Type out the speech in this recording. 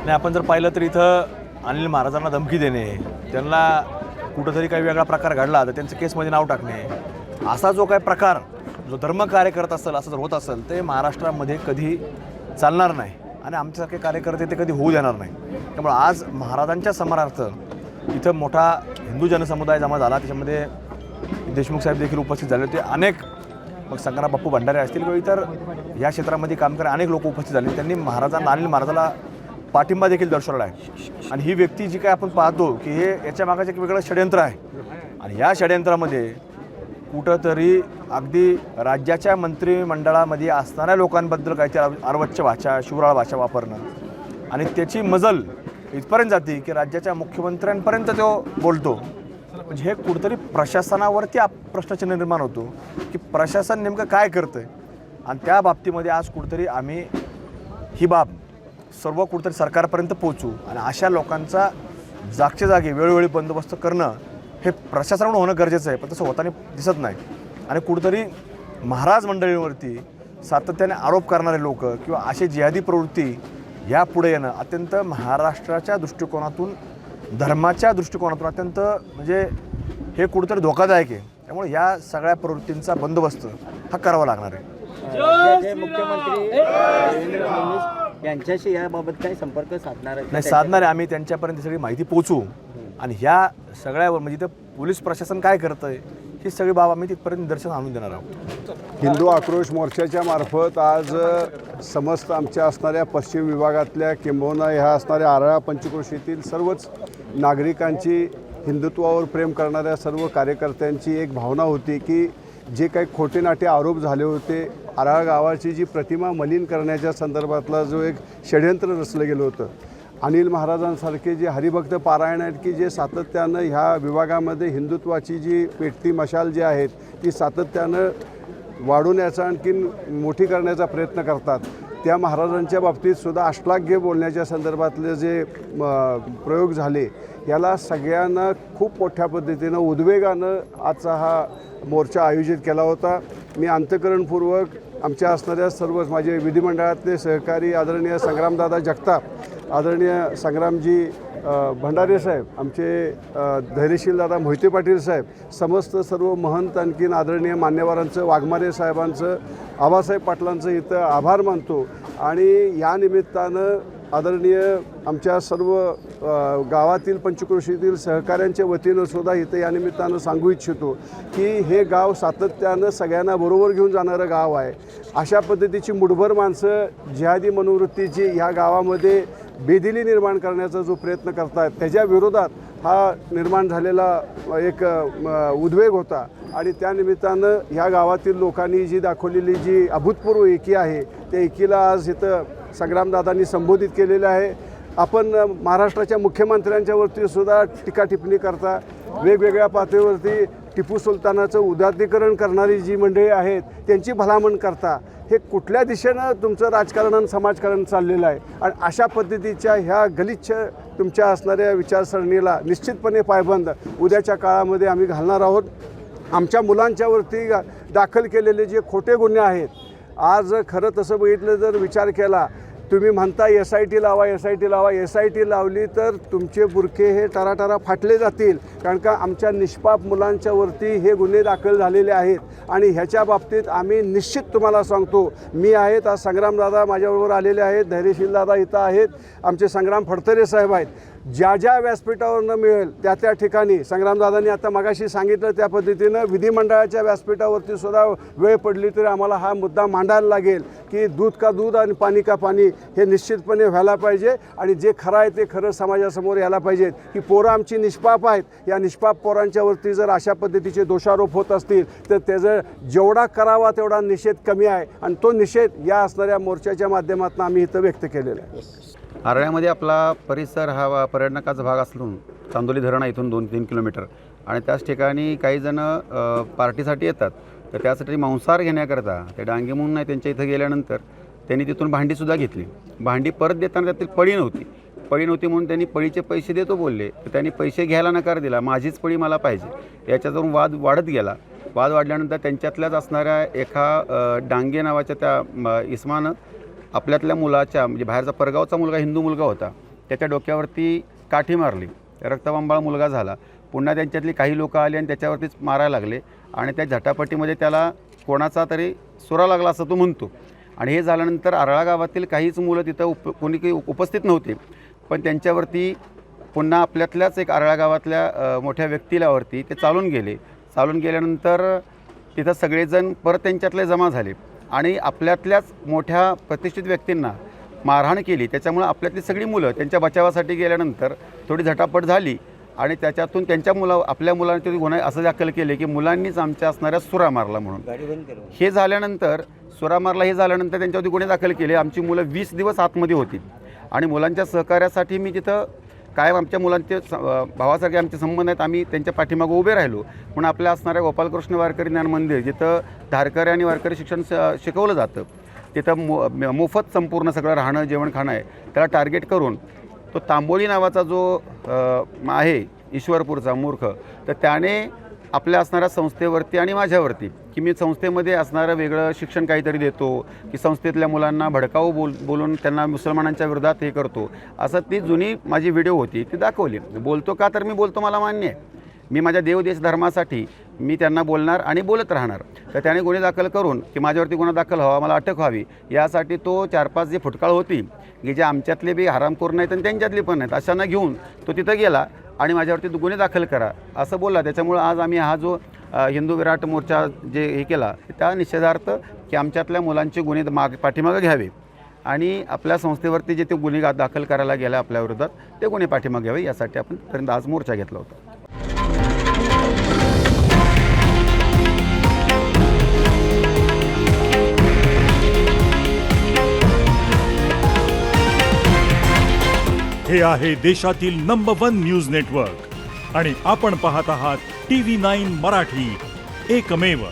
नाही, आपण जर पाहिलं तर इथं अनिल महाराजांना धमकी देणे, त्यांना कुठंतरी काही वेगळा प्रकार घडला तर त्यांचं केसमध्ये नाव टाकणे, असा जो काही प्रकार जो धर्मकार्य करत असेल, असं जर होत असेल ते महाराष्ट्रामध्ये कधी चालणार नाही आणि आमच्यासारखे कार्यकर्ते ते कधी होऊ देणार नाही. त्यामुळे आज महाराजांच्या स्मरणार्थ इथं मोठा हिंदू जनसमुदाय जमा झाला. त्याच्यामध्ये देशमुख साहेब देखील उपस्थित झाले होते. अनेक मग संग्राम बाप्पू भंडारे असतील किंवा इतर या क्षेत्रामध्ये काम करणारे अनेक लोक उपस्थित झाले. त्यांनी अनिल महाराजाला पाठिंबा देखील दर्शवला आहे. आणि ही व्यक्ती जी काय आपण पाहतो की हे याच्या मागाचं एक वेगळं षडयंत्र आहे आणि या षडयंत्रामध्ये कुठंतरी अगदी राज्याच्या मंत्रिमंडळामध्ये असणाऱ्या लोकांबद्दल काहीतरी अर्वच्च भाषा, शिवराळ भाषा वापरणं आणि त्याची मजल इथपर्यंत जाते की राज्याच्या मुख्यमंत्र्यांपर्यंत तो बोलतो. म्हणजे हे कुठंतरी प्रशासनावरती प्रश्नचिन्ह निर्माण होतो की प्रशासन नेमकं काय करतं आहे. आणि त्या बाबतीमध्ये आज कुठंतरी आम्ही ही बाब सर्व कुठंतरी सरकारपर्यंत पोहोचू आणि अशा लोकांचा जागच्या जागी वेळोवेळी बंदोबस्त करणं हे प्रशासनाकडून होणं गरजेचं आहे. पण तसं होताना दिसत नाही. आणि कुठंतरी महाराज मंडळींवरती सातत्याने आरोप करणारे लोक किंवा अशी जिहादी प्रवृत्ती यापुढे येणं अत्यंत महाराष्ट्राच्या दृष्टिकोनातून, धर्माच्या दृष्टिकोनातून अत्यंत म्हणजे हे कुठंतरी धोकादायक आहे. त्यामुळे या सगळ्या प्रवृत्तींचा बंदोबस्त हा करावा लागणार आहे. राज्याचे मुख्यमंत्री देवेंद्र फडणवीस यांच्याशी याबाबत काही संपर्क साधणार आहे? नाही, साधणार आहे. आम्ही त्यांच्यापर्यंत सगळी माहिती पोचवू आणि ह्या सगळ्यावर म्हणजे इथं पोलीस प्रशासन काय करतं आहे ही सगळी बाब आम्ही तिथपर्यंत निदर्शन आणून देणार आहोत. हिंदू आक्रोश मोर्चाच्या मार्फत आज समस्त आमच्या असणाऱ्या पश्चिम विभागातल्या किंबहुना ह्या असणाऱ्या आरळा पंचक्रोशीतील सर्वच नागरिकांची, हिंदुत्वावर प्रेम करणाऱ्या सर्व कार्यकर्त्यांची एक भावना होती की जे काही खोटे नाटे आरोप झाले होते, आराळ गावाची जी प्रतिमा मलिन करण्याच्या संदर्भातला जो एक षडयंत्र रचलं गेलं होतं, अनिल महाराजांसारखे जे हरिभक्त पारायण आहेत की जे सातत्यानं ह्या विभागामध्ये हिंदुत्वाची जी पेटती मशाल जी आहेत ती सातत्यानं वाढवण्याचा आणखीन मोठी करण्याचा प्रयत्न करतात, त्या महाराजांच्या बाबतीत सुद्धा अश्लाघ्य बोलण्याच्या संदर्भातले जे प्रयोग झाले याला सगळ्यांना खूप मोठ्या पद्धतीनं उद्वेगानं आजचा हा मोर्चा आयोजित केला होता. मी अंतःकरणपूर्वक आमच्या असणाऱ्या सर्वच माझे विधिमंडळातले सहकारी आदरणीय संग्रामदादा जगताप, आदरणीय संग्रामजी भंडारे साहेब, आमचे धैर्यशील दादा मोहिते पाटील साहेब, समस्त सर्व महंत आणखीन आदरणीय मान्यवरांचं, वाघमारे साहेबांचं, आबासाहेब पाटलांचं इथं आभार मानतो. आणि या निमित्तानं आदरणीय आमच्या सर्व गावातील पंचक्रोशीतील सहकाऱ्यांच्या वतीनं सुद्धा इथं या निमित्तानं सांगू इच्छितो की हे गाव सातत्यानं सगळ्यांना बरोबर घेऊन जाणारं गाव आहे. अशा पद्धतीची मुठभर माणसं जिहादी मनोवृत्तीची ह्या गावामध्ये बेदिली निर्माण करण्याचा जो प्रयत्न करतात त्याच्या विरोधात हा निर्माण झालेला एक उद्वेग होता. आणि त्या निमित्तानं ह्या गावातील लोकांनी जी दाखवलेली जी अभूतपूर्व एकी आहे त्या एकीला आज इथं संग्रामदादांनी संबोधित केलेलं आहे. आपण महाराष्ट्राच्या मुख्यमंत्र्यांच्या वरती सुद्धा टीका टिप्पणी करता, वेगवेगळ्या पातळीवरती टिपू सुलतानाचं उदात्तीकरण करणारी जी मंडळी आहेत त्यांची भलामण करता. हे कुठल्या दिशेनं तुमचं राजकारण आणि समाजकारण चाललेलं आहे. आणि अशा पद्धतीच्या ह्या गलिच्छ तुमच्या असणाऱ्या विचारसरणीला निश्चितपणे पायबंद उद्याच्या काळामध्ये आम्ही घालणार आहोत. आमच्या मुलांच्यावरती दाखल केलेले जे खोटे गुन्हे आहेत, आज खरं तसं बघितलं जर विचार केला, तुम्ही म्हणता SIT लावा, SIT लावा, SIT लावली तर तुमचे बुरखे हे टराटरा फाटले जातील. कारण का आमच्या निष्पाप मुलांच्यावरती हे गुन्हे दाखल झालेले आहेत. आणि ह्याच्या बाबतीत आम्ही निश्चित तुम्हाला सांगतो, मी आहेत, आज संग्रामदादा माझ्याबरोबर आलेले आहेत, धैर्यशील दादा इथं आहेत, आमचे संग्राम फडतरे साहेब आहेत, ज्या ज्या व्यासपीठावरनं मिळेल त्या त्या ठिकाणी संग्रामदादांनी आता मगाशी सांगितलं त्या पद्धतीनं विधिमंडळाच्या व्यासपीठावरती सुद्धा वेळ पडली तरी आम्हाला हा मुद्दा मांडायला लागेल की दूध का दूध आणि पाणी का पाणी हे निश्चितपणे व्हायला पाहिजे. आणि जे खरं आहे ते खरं समाजासमोर यायला पाहिजेत की पोरं आमची निष्पाप आहेत, या निष्पाप पोरांच्यावरती जर अशा पद्धतीचे दोषारोप होत असतील तर त्याचं जेवढा करावा तेवढा निषेध कमी आहे. आणि तो निषेध या असणाऱ्या मोर्चाच्या माध्यमातून आम्ही इथं व्यक्त केलेला आहे. आरळ्यामध्ये आपला परिसर हा पर्यटनाचा भाग असून चांदोली धरण आहे इथून 2-3 किलोमीटर आणि त्याच ठिकाणी काही जण पार्टीसाठी येतात. तर त्यासाठी मांसाहार घेण्याकरता ते डांगे म्हणून नाही त्यांच्या इथं गेल्यानंतर त्यांनी तिथून भांडीसुद्धा घेतली. भांडी परत देताना त्यातील पळी नव्हती म्हणून त्यांनी पळीचे पैसे देतो बोलले. तर त्यांनी पैसे घ्यायला नकार दिला, माझीच पळी मला पाहिजे. याच्यातून वाद वाढत गेला. वाद वाढल्यानंतर त्यांच्यातल्याच असणाऱ्या एका डांगे नावाच्या त्या इस्मानं आपल्यातल्या मुलाच्या म्हणजे बाहेरचा परगावचा मुलगा हिंदू मुलगा होता त्याच्या डोक्यावरती काठी मारली, रक्तबंबाळ मुलगा झाला. पुन्हा त्यांच्यातली काही लोक आली आणि त्याच्यावरतीच मारायला लागले आणि त्या झटापटीमध्ये त्याला कोणाचा तरी सुरा लागला असं तो म्हणतो. आणि हे झाल्यानंतर आरळा गावातील काहीच मुलं तिथं कोणी उपस्थित नव्हते, पण त्यांच्यावरती पुन्हा आपल्यातल्याच एक आरळा गावातल्या मोठ्या व्यक्तीलावरती ते चालून गेले. चालून गेल्यानंतर तिथं सगळेजण परत त्यांच्यातले जमा झाले आणि आपल्यातल्याच मोठ्या प्रतिष्ठित व्यक्तींना मारहाण केली. त्याच्यामुळं आपल्यातली सगळी मुलं त्यांच्या बचावासाठी गेल्यानंतर थोडी झटापट झाली आणि त्याच्यातून त्यांच्या आपल्या मुलांनी गुन्हे असं दाखल केले की मुलांनीच आमच्या असणाऱ्या सुरा मारला म्हणून. हे झाल्यानंतर सुरा मारला हे झाल्यानंतर त्यांच्यावरती गुन्हे दाखल केले. आमची मुलं 20 दिवस आतमध्ये होती आणि मुलांच्या सहकार्यासाठी मी तिथं कायम आमच्या मुलांचे भावासारखे आमचे संबंध आहेत, आम्ही त्यांच्या पाठीमागं उभे राहिलो. म्हणून आपल्या असणाऱ्या गोपालकृष्ण वारकरी ज्ञान मंदिर जिथं धारकरी आणि वारकरी शिक्षण शिकवलं जातं, तिथं मोफत संपूर्ण सगळं राहणं जेवण खाणं आहे. त्याला टार्गेट करून तो तांबोली नावाचा जो आहे ईश्वरपूरचा मूर्ख, तर त्याने आपल्या असणाऱ्या संस्थेवरती आणि माझ्यावरती की मी संस्थेमध्ये असणारं वेगळं शिक्षण काहीतरी देतो, की संस्थेतल्या मुलांना भडकाऊ बोलून त्यांना मुसलमानांच्या विरोधात हे करतो, असं ती जुनी माझी व्हिडिओ होती ती दाखवली. बोलतो का, तर मी बोलतो, मला मान्य आहे, मी माझ्या देश धर्मासाठी मी त्यांना बोलणार आणि बोलत राहणार. तर त्याने गुन्हे दाखल करून की माझ्यावरती गुन्हा दाखल व्हावा, मला अटक व्हावी, यासाठी तो 4-5 जे फुटकाळ होती की जे आमच्यातले बी हरामखोर नाहीत आणि त्यांच्यातले पण नाहीत अशांना घेऊन तो तिथं गेला आणि माझ्यावरती गुन्हे दाखल करा असं बोलला. त्याच्यामुळं आज आम्ही हा जो हिंदू विराट मोर्चा जे हे केला त्या निषेधार्थ की आमच्यातल्या मुलांचे गुन्हे पाठीमागं घ्यावे आणि आपल्या संस्थेवरती जे ते गुन्हे दाखल करायला गेला आपल्या विरोधात ते गुन्हे पाठीमागे घ्यावे यासाठी आपण पर्यंत आज मोर्चा घेतला होता. हे आहे देशातील नंबर 1 न्यूज नेटवर्क आणि आपण पाहत आहात TV9 मराठी, एकमेव.